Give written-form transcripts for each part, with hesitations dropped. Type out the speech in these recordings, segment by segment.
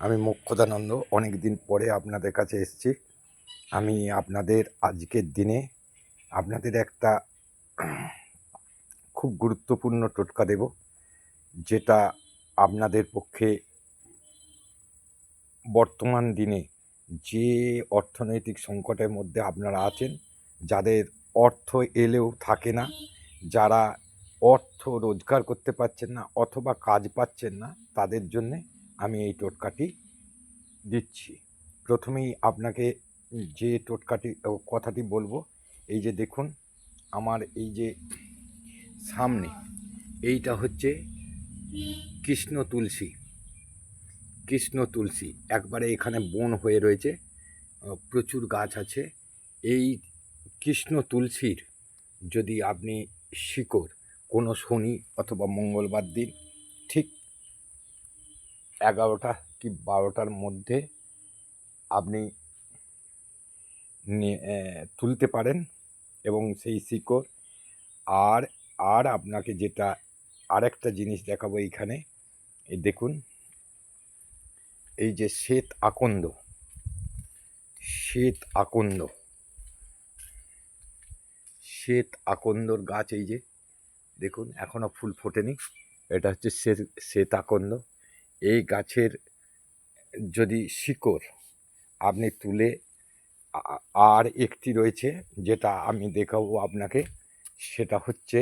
আমি মোক্ষদানন্দ অনেক দিন পরে আপনাদের কাছে এসেছি। আমি আপনাদের আজকের দিনে আপনাদের একটা খুব গুরুত্বপূর্ণ টোটকা দেব, যেটা আপনাদের পক্ষে বর্তমান দিনে যে অর্থনৈতিক সংকটের মধ্যে আপনারা আছেন, যাদের অর্থ এলেও থাকে না, যারা অর্থ রোজগার করতে পারছেন না অথবা কাজ পাচ্ছেন না, তাদের জন্যে আমি এই টোটকাটি দিচ্ছি। প্রথমেই আপনাকে যে টোটকাটি কথাটি বলবো, এই যে দেখুন আমার এই যে সামনে এইটা হচ্ছে কৃষ্ণ তুলসী একবারে এখানে বন হয়ে রয়েছে, প্রচুর গাছ আছে। এই কৃষ্ণ তুলসীর যদি আপনি শিকড় কোনো শনি অথবা মঙ্গলবার দিন ঠিক 11টা কি 12টার মধ্যে আপনি তুলতে পারেন, এবং সেই শিকড় আর আর আপনাকে যেটা আরেকটা জিনিস দেখাবো এইখানে, এই দেখুন এই যে শ্বেত আকন্দর গাছ, এই যে দেখুন এখনো ফুল ফোটেনি, এটা হচ্ছে শ্বেত আকন্দ। এই গাছের যদি শিকড় আপনি তুলে আর একটি রয়েছে যেটা আমি দেখাবো আপনাকে, সেটা হচ্ছে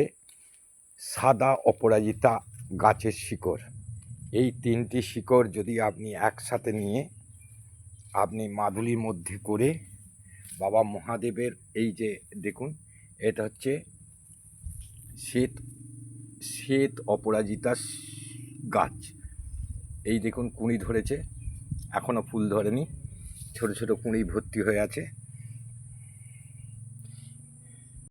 সাদা অপরাজিতা গাছের শিকড়। এই 3টি শিকড় যদি আপনি একসাথে নিয়ে আপনি মাদুলির মধ্যে করে বাবা মহাদেবের, এই যে দেখুন এটা হচ্ছে শ্বেত অপরাজিতা গাছ, এই দেখুন কুঁড়ি ধরেছে, এখনও ফুল ধরেনি, ছোট ছোট কুঁড়ি ভর্তি হয়ে আছে।